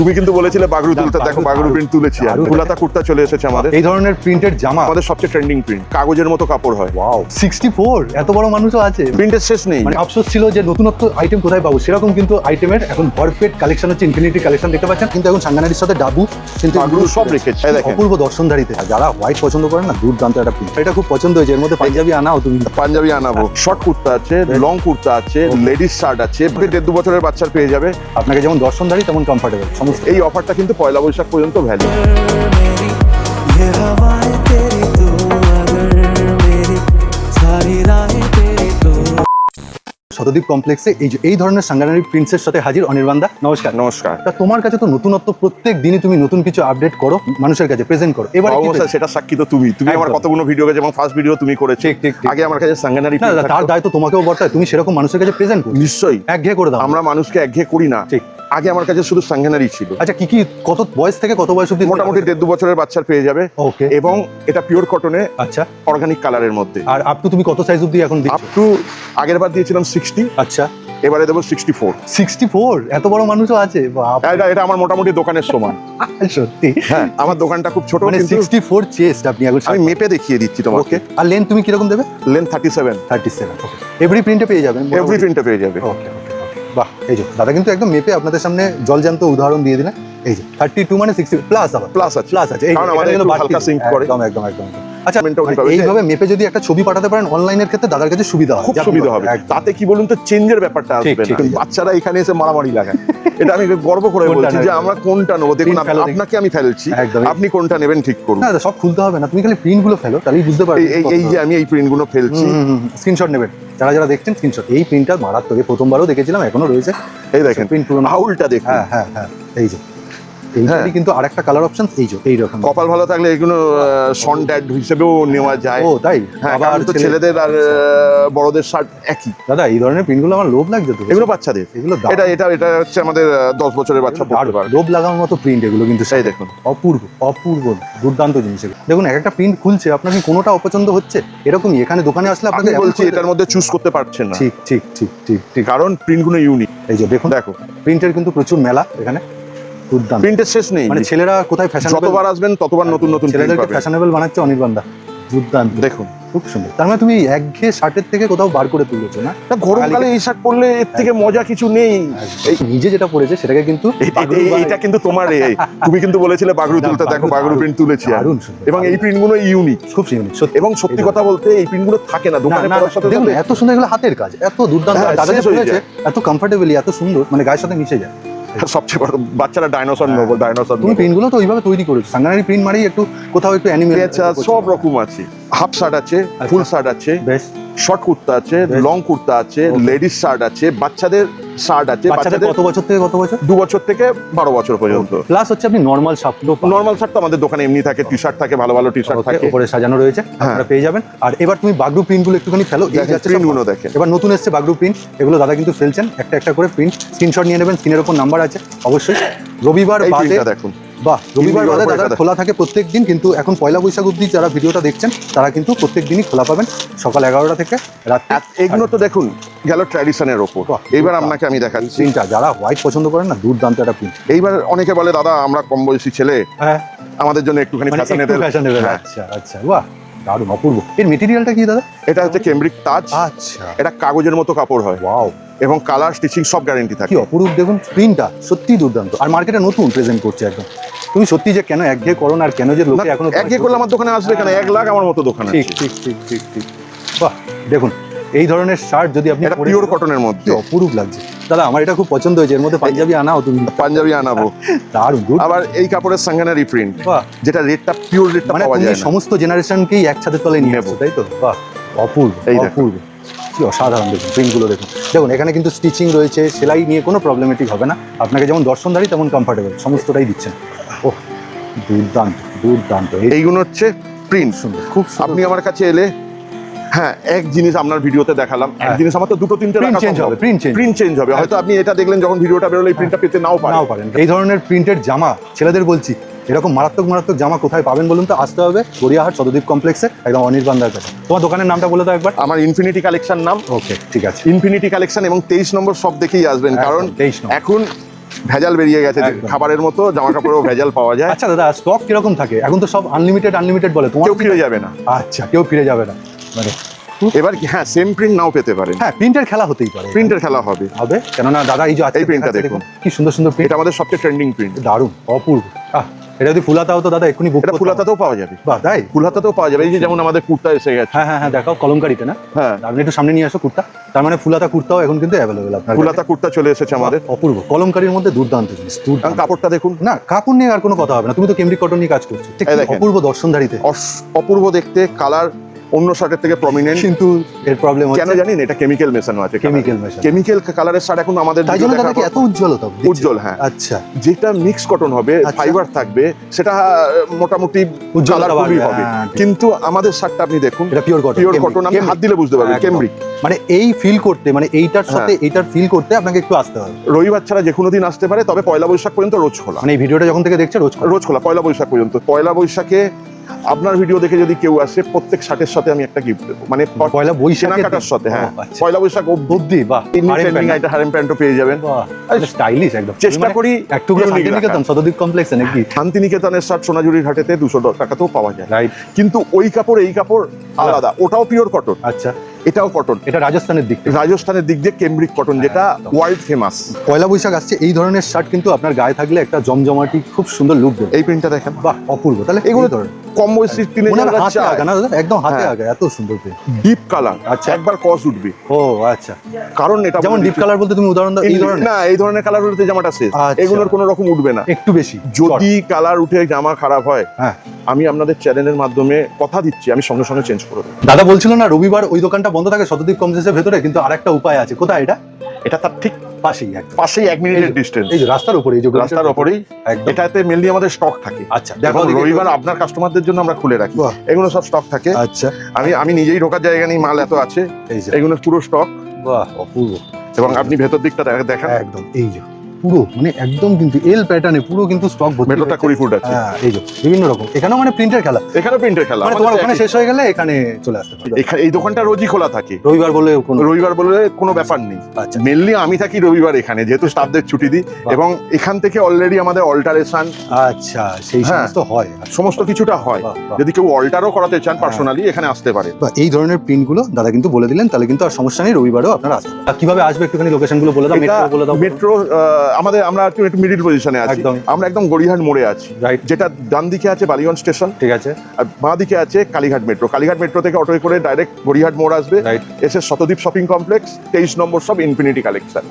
তুমি কিন্তু বলেছিলে বাগরু তুলতে, দেখো বাগরু প্রিন্ট তুলেছি। কুলাতা কুর্তা চলে এসেছে আমাদের। এই ধরনের প্রিন্টের জামা আমাদের সবচেয়ে ট্রেন্ডিং প্রিন্ট, কাগজের মতো কাপড় হয়। ওয়াও 64 এত বড় মানুষও আছে। প্রিন্টের শেষ নেই। মানে আফসোস ছিল যে নতুনত্ব আইটেম কোথায় পাবো, সেরকম কিন্তু আইটেমের এখন ভরপেট কালেকশন হচ্ছে। ইনফিনিটি কালেকশন দেখতে পাচ্ছেন, কিন্তু এখন সাঙ্গানারির সাথে ডাবু কিন্তু বাগরু সব রেখেছে। দেখেন অপূর্ব দর্শনধারীতে যারা হোয়াইট পছন্দ করেন না, দুর্দান্ত একটা প্রিন্ট। এটা খুব পছন্দ হয়েছে। এর মধ্যে পাঞ্জাবি আনাও তুমি। পাঞ্জাবি আনাবো, শর্ট কুর্তা আছে, লং কুর্তা আছে, লেডিস শার্ট আছে। 1.5-2 বছরের বাচ্চার পেয়ে যাবে। আপনাকে যেমন দর্শনধারী তেমন কমফোর্টেবল সমস্ত। এই অফারটা কিন্তু পয়লা বৈশাখ পর্যন্ত ভ্যালু। শতদ্বীপ কমপ্লেক্সে এই ধরনের সাঙ্গানারি প্রিন্টসের সাথে হাজির অনির্বাণ দা। নমস্কার। নমস্কার। তা তোমার কাছে তো নতুনত্ব প্রত্যেক দিনই তুমি নতুন কিছু আপডেট করো, মানুষের কাছে প্রেজেন্ট করো। এবার অবশ্যই সেটা সাক্ষী তো তুমি আমার কতগুলো ভিডিও গেছে এবং ফার্স্ট ভিডিও তুমি করেছো। ঠিক। আগে আমার কাছে সাঙ্গানারি না, তার দায়িত্ব তোমাকেও বর্তায়। তুমি সেরকম মানুষের কাছে প্রেজেন্ট করো। নিশ্চয়ই একঘেয়ে করে দাও। আমরা মানুষকে একঘেয়ে করি না। ঠিক। আগে আমার কাছে শুধু সাঙ্গানারি ছিল। আচ্ছা, কি কত বয়স থেকে কত বয়স অবধি? মোটামুটি 1.5-2 বছরের বাচ্চার পেয়ে যাবে। ওকে। এবং এটা পিওর কটনে, আচ্ছা, অর্গানিক কালারের মধ্যে। আর আপ টু তুমি কত সাইজ অবধি এখন দিচ্ছ? আপ টু আগের বার দিয়েছিলাম 60। আচ্ছা, এবারে দেবো 64। 64 এত বড় মানুষও আছে? এটা আমার মোটামুটি দোকানের সমান। সত্যি? হ্যাঁ, আমার দোকানটা খুব ছোট। মানে 64 চেস্ট আপনি এখন? আমি মেপে দেখিয়ে দিচ্ছি তোমাকে। ওকে। আর লেন্থ তুমি কিরকম দেবে? লেন্থ 37। ওকে। এভরি প্রিন্টে পেয়ে যাবেন? এভরি প্রিন্টে পেয়ে যাবে। ওকে। বাহ, এই যে দাদা কিন্তু একদম মেপে আপনাদের সামনে জলজান্ত উদাহরণ দিয়ে দিলেন। এই যে 32 মানে 60 প্লাস আবার প্লাস আছে। এই কারণ আমাদের একটু হালকা সিঙ্ক করে। একদম। আচ্ছা, এইভাবে মেপে যদি একটা ছবি পাঠাতে পারেন অনলাইনের ক্ষেত্রে, দাদার কাছে সুবিধা হয়, খুব সুবিধা হবে। তাতে কি বলুন তো, চেঞ্জের ব্যাপারটা আসবে না। বাচ্চারা এখানে এসে মারামারি লাগায়। এটা আমি গর্ব করে বলছি যে আমরা কোনটা নেবো। দেখুন, আপনাকে আমি ফেলছি, আপনি কোনটা নেবেন ঠিক করুন। না, সব খুলতে হবে না, তুমি খালি প্রিন্ট গুলো ফেলো, তাহলেই বুঝতে পারবে। এই যে আমি এই প্রিন্ট গুলো ফেলছি, স্ক্রিনশট নেবেন যারা দেখছেন। স্ক্রিনশট। এই প্রিন্টটা মারাত্মক, প্রথমবারও দেখেছিলাম, এখনো রয়েছে। এই দেখেন প্রিন্ট পুরো আউলটা দেখুন। হ্যাঁ, এই যে এইটারই কিন্তু আরেকটা কালার অপশন এই রকম। কপাল ভালো থাকলে এগুলো সন ড্যাড হিসেবেও নেওয়া যায়। ও তাই? আবার ছেলেদের আর বড়দের শার্ট একই। দাদা, এই ধরনের প্রিন্টগুলো আমার লোভ লাগছে তো। এগুলো বাচ্চাদের, এগুলো এটা হচ্ছে আমাদের 10 বছরের বাচ্চা পড়তে পারে। লোভ লাগানোর মতো প্রিন্ট এগুলো কিন্তু। সেই দেখুন, অপূর্ব দুর্দান্ত জিনিস এগুলো। দেখুন, একটা প্রিন্ট খুলছে, আপনার কি কোনোটা অপছন্দ হচ্ছে? এরকমই এখানে দোকানে আসলে আপনাকে বলছি এটার মধ্যে চুজ করতে পারছেন না। ঠিক। কারণ প্রিন্টগুলো ইউনিক। এই যে দেখো প্রিন্টের কিন্তু প্রচুর মেলা এখানে। দুর্দান্ত। প্রিন্টের শেষ নেই। মানে ছেলেরা কোথায় ফ্যাশন, যতবার আসবেন ততবার নতুন ছেলেদেরকে ফ্যাশনেবল বানাচ্ছে অনির্বাণ দা। দুর্দান্ত। দেখুন, খুব সুন্দর। তার মানে তুমি একঘেয়ে শার্টের থেকে কোথাও বার করে তুলেছো না? গরমকালে এই শার্ট পরলে এর থেকে মজা কিছু নেই। নিজে যেটা পরেছে সেটাকে কিন্তু এটা কিন্তু তোমার তুমি কিন্তু বলেছিলে বাগরু তুলতে, দেখো বাগরু প্রিন্ট তুলেছি। এবং এই প্রিন্টগুলো ইউনিক, খুব ইউনিক। এবং সত্যি কথা বলতে এই প্রিন্টগুলো থাকে না দোকানে পরার সাথে। দেখুন এত সুন্দর, এগুলো হাতের কাজ, এত দুর্দান্ত। দাদা যে পরেছে এত কমফোর্টেবলি, এত সুন্দর, মানে গায়ের সাথে মিশে যায়। সবচেয়ে বড়, বাচ্চারা ডাইনোসর নেবো। তুমি প্রিন্টগুলো তো ওইভাবে তৈরি করেছো। সাঙ্গানারি প্রিন্ট মানেই একটু কোথাও একটু অ্যানিমে। আচ্ছা, সব রকম আছে। হাফ শার্ট আছে, ফুল শার্ট আছে, শর্ট কুর্তা আছে, লং কুর্তা আছে, লেডিস শার্ট আছে, বাচ্চাদের শার্ট আছে। বাচ্চাদের কত বছর থেকে কত বছর? 2 বছর থেকে 12 বছর পর্যন্ত। প্লাস হচ্ছে আপনি নরমাল শার্ট তো আমাদের দোকানে এমনি থাকে, টি শার্ট থাকে, ভালো টি শার্ট থাকে, উপরে সাজানো রয়েছে, আপনারা পেয়ে যাবেন। আর এবার তুমি বাগরু প্রিন্টগুলো একটুখানি ফেলো। এই প্রিন্টগুলো দেখেন, এবার নতুন এসেছে বাগরু প্রিন্ট। এগুলো দাদা কিন্তু ফেলছেন একটা করে প্রিন্ট। স্ক্রিনশট নিয়ে নেবেন, স্ক্রিনের উপর নাম্বার আছে অবশ্যই। রবিবার বাদে দেখুন, বাহ, রবিবার বাদে দাদা খোলা থাকে প্রত্যেক দিন, কিন্তু এখন পয়লা বৈশাখ অবধি যারা ভিডিওটা দেখছেন তারা কিন্তু প্রত্যেক দিনই খোলা পাবেন, সকাল 11টা থেকে রাত। এগুলো তো দেখুন গেল ট্র্যাডিশনের ওপর। এইবার আপনাকে আমি দেখাচ্ছি প্রিন্টটা, যারা হোয়াইট পছন্দ করেন না, দুর্দান্ত একটা প্রিন্ট। এইবার অনেকে বলে দাদা আমরা কম বয়সী ছেলে, হ্যাঁ আমাদের জন্য একটুখানি ফ্যাশনেবল। আচ্ছা, বাহ, দারুণ, অপূর্ব। এর মেটেরিয়ালটা কি দাদা? এটা হচ্ছে ক্যামব্রিক তাজ। আচ্ছা, এটা কাগজের মতো কাপড় হয়। ওয়াও। এবং কালার স্টিচিং সব গ্যারান্টি থাকে। কি অপরূপ দেখুন প্রিন্টটা, সত্যি দুর্দান্ত। আর মার্কেটে নতুন প্রেজেন্ট করছে একদম। তুমি সত্যি যে কেন একঘেয়ে করো না, আর কেন যে লোকে এখনো একঘেয়ে করলে আমার দোকানে আসবে কেন? 1 লাখ আমার মতো দোকান আছে। ঠিক। বাহ, দেখুন এই ধরনের শার্ট যদি আপনি পিওর কটনের মধ্যে, অপরূপ লাগছে। দাদা, আমার এটা খুব পছন্দ হয়েছে। এর মধ্যে পাঞ্জাবি আনাও তুমি? পাঞ্জাবি আনাবো। দারুণ। আবার এই কাপড়ের সাঙ্গানারি প্রিন্ট, যেটা রেটটা পিওর রেটটা পাওয়া যায় না। সমস্ত জেনারেশনকেই একসাথে তলে নিয়ে যাবো, তাই তো? বাহ, অপূর্ব। কি অসাধারণ। দেখুন প্রিন্টগুলো দেখুন এখানে কিন্তু স্টিচিং রয়েছে, সেলাই নিয়ে কোনো প্রবলেমেটিক হবে না। আপনাকে যেমন দর্শনধারী তেমন কমফোর্টেবল সমস্তটাই দিচ্ছেন। ও দুর্দান্ত। এইগুলো হচ্ছে প্রিন্ট। সুন্দর, খুব। আপনি আমার কাছে এলে, হ্যাঁ, এক জিনিস আপনার ভিডিওতে দেখালাম, এক জিনিস আমার তো 2-3টে প্রিন্ট চেঞ্জ হবে। হয়তো আপনি এটা দেখলেন যখন ভিডিওটা বেরোলো, এই প্রিন্টটা পেতে নাও পারেন। এই ধরনের প্রিন্টের জামা ছেলেদের বলছি, এরকম মারাত্মক জামা কোথায় পাবেন বলুন তো? আসতে হবে গড়িয়াহাট শতদ্বীপ কমপ্লেক্সে, একদম অনির্বাণ দার কাছে। তোমার দোকানের নামটা বলে দাও একবার। আমার ইনফিনিটি কালেকশন নাম। ওকে, ঠিক আছে। ইনফিনিটি কালেকশন এবং 23 নম্বর সব দেখেই আসবেন, কারণ এখন ভেজাল বেরিয়ে গেছে, একদম। খাবারের মতো জামা কাপড়েও ভেজাল পাওয়া যায়। আচ্ছা দাদা, স্টক কিরকম থাকে? এখন তো সব আনলিমিটেড বলে, তোমার কেউ ফিরে যাবে না। আচ্ছা, কেউ ফিরে যাবে না মানে। এবার হ্যাঁ, সেম প্রিন্ট নাও পেতে পারেন। হ্যাঁ, প্রিন্টের খেলা হতেই পারে, প্রিন্টের খেলা হবে। কেননা দাদা এই যে আজকে এই প্রিন্টটা দেখাচ্ছে, দেখুন। কি সুন্দর সুন্দর প্রিন্ট, এটা আমাদের সবচেয়ে ট্রেন্ডিং প্রিন্ট। দারুণ, অপূর্ব। এটা যদি ফুলাতাও তো দাদা এক্ষুনি বুক এটা ফুলাতাতেও পাওয়া যাবে। বাহ, তাই? ফুলাতাতেও পাওয়া যাবে। এই যে যেমন আমাদের কুর্তা এসে গেছে। হ্যাঁ, দেখাও কলমকারিতে না? হ্যাঁ, আপনি একটু সামনে নিয়ে আসো কুর্তা। তার মানে ফুলাতা কুর্তাও এখন কিন্তু অ্যাভেলেবেল আপনার কাছে। ফুলাতা কুর্তা চলে এসেছে আমাদের। অপূর্ব, কলমকারির মধ্যে দুর্দান্ত জিনিস, দুর্দান্ত। কাপড়টা দেখুন। না, কাপড় নিয়ে আর কোনো কথা হবে না, তুমি তো কেমব্রিক কটন নিয়ে কাজ করছো। ঠিক, এই দেখেন। অপূর্ব দর্শনধারীতে, অপূর্ব দেখতে, কালার অন্য শার্টের থেকে প্রমিনেন্ট। কিন্তু এর প্রবলেম কেন হচ্ছে জানেন? এটা কেমিক্যাল মেশানো আছে। কেমিক্যাল মেশানো। কেমিক্যাল কালারের শার্ট এখন আমাদের তাই জন্য দাদা কি এত উজ্জ্বলতা? উজ্জ্বল, হ্যাঁ। আচ্ছা, যেটা মিক্স কটন হবে, আচ্ছা। ফাইবার থাকবে, সেটা মোটামুটি উজ্জ্বলতা কালারফুলই বাড়বে, হবে। হ্যাঁ, ঠিক। কিন্তু আমাদের শার্টটা আপনি দেখুন, এটা পিওর কটন। Pure cotton. আপনি হাত দিলে বুঝতে পারবেন, একদম। কেমব্রিক। মানে এই ফিল করতে, মানে এইটার সাথে এইটার ফিল করতে আপনাকে একটু আসতে হবে। রবিবার ছাড়া যে কোনো দিন আসতে পারে, তবে পয়লা বৈশাখ পর্যন্ত রোজ খোলা। মানে এই ভিডিওটা যখন থেকে দেখছে রোজ রোজ খোলা পয়লা বৈশাখ পর্যন্ত। পয়লা বৈশাখে আপনার ভিডিও দেখে যদি কেউ আসে, প্রত্যেক শার্টের সাথে আমি একটা গিফট দেবো, মানে পয়লা বৈশাখের কেনাকাটার সাথে। হ্যাঁ, ও, আচ্ছা। পয়লা বৈশাখ অবধি। বাহ, একটা হারেম প্যান্টও পেয়ে যাবেন। স্টাইলিশ একদম। চেষ্টা করি একটু unique শান্তিনিকেতন শতদ্বীপ কমপ্লেক্সে নাকি? শান্তিনিকেতনের শার্ট সোনাঝুরির হাটেতে 200 টাকাতেও পাওয়া যায়। রাইট। কিন্তু ওই কাপড় এই কাপড় আলাদা। ওটাও পিওর কটন, আচ্ছা, এটাও কটন। এটা রাজস্থানের দিক থেকে। রাজস্থানের দিক দিয়ে কেমব্রিক কটন, যেটা একদম। World famous. পয়লা বৈশাখ আসছে, এই ধরনের শার্ট কিন্তু আপনার গায়ে থাকলে একটা জমজমাটি খুব সুন্দর লুক দেবে। এই প্রিন্টটা দেখেন, বাহ, অপূর্ব। তাহলে এগুলো এই ধরনের কম বয়সী মনে হয় টিনেজাররা হাতে চায়। আগা না দাদা? একদম হাতে হ্যাঁ। আগা, এত সুন্দর print। ডিপ কালার, আচ্ছা। একবার কস উঠবে। ও আচ্ছা, কারণ এটা যেমন ডিপ কালার বলতে তুমি উদাহরণ দাও, এই ধরনের না, এই ধরনের কালার উঠতে জামাটা শেষ। আচ্ছা। এগুলোর কোনো রকম উঠবে না। একটু বেশি যদি কালার উঠে জামা খারাপ হয়, হ্যাঁ, আমি আপনাদের চ্যানেলের মাধ্যমে কথা দিচ্ছি, আমি সঙ্গে সঙ্গে চেঞ্জ করে দেবো। দাদা বলছিল না রবিবার ওই দোকানটা বন্ধ থাকে শতদ্বীপ কমপ্লেক্সের ভেতরে, কিন্তু আরেকটা উপায় আছে। কোথায় এটা? এটা তার ঠিক পাশেই, একদম পাশেই 1 মিনিটের ডিস্টেন্স। এই যে রাস্তার উপরে, এই যে রাস্তার ওপরেই। একদম। এটাতে মেনলি আমাদের স্টক থাকে। আচ্ছা, দেখো, দেখো রবিবার আপনার কাস্টমারদের জন্য আমরা খুলে রাখি। বাহ। এগুলো সব স্টক থাকে। আচ্ছা, আমি নিজেই ঢোকার জায়গা নেই, মাল এত আছে। এই যে, এগুলো পুরো স্টক। বাহ, অপূর্ব। এবং আপনি ভেতর দিকটা দেখেন, একদম, এই যে পুরো মানে একদম কিন্তু এল প্যাটার্নে পুরো কিন্তু স্টক ভর্তি। মেট্রোটা 20 ফুট আছে। হ্যাঁ, এই যে বিভিন্ন রকম, এখানেও মানে প্রিন্টের খেলা। এখানে প্রিন্টের খেলা। মানে তোমার ওখানে শেষ হয়ে গেলে এখানে চলে আসতে পারবে। এই দোকানটা রোজই খোলা থাকে। রবিবার বলে কোনো রবিবার বলে কোনো ব্যাপার নেই। আচ্ছা, মেনলি আমি থাকি রবিবার এখানে, যেহেতু স্টাফদের ছুটি দিই। বাহ। এবং এখান থেকে অলরেডি আমাদের অল্টারেশন আচ্ছা, সেই হ্যাঁ। সমস্ত হয়। সমস্ত কিছুটা হয়। বাহ, বাহ। যদি কেউ অল্টারও করাতে চান হ্যাঁ। পার্সোনালি, এখানে আসতে পারে। বা এই ধরনের প্রিন্টগুলো দাদা কিন্তু বলে দিলেন, তাহলে কিন্তু আর সমস্যা নেই, রবিবারও আপনারা আসতে পারেন। আর কিভাবে আসবে একটুখানি লোকেশনগুলো বলে দাও, মেট্রো বলে দাও। মেট্রো আমরা একটু মিডিল পজিশনে আছি। একদমই। আমরা একদম গড়িয়াহাট মোড়ে আছি। রাইট, যেটা ডান দিকে আছে বালিগঞ্জ স্টেশন, ঠিক আছে। আর বাঁ দিকে আছে কালীঘাট মেট্রো। কালীঘাট মেট্রো থেকে অটোয় করে ডাইরেক্ট গড়িয়াহাট মোড় আসবে। রাইট, এসে শতদ্বীপ শপিং কমপ্লেক্স 23 নম্বর সব ইনফিনিটি কালেকশন।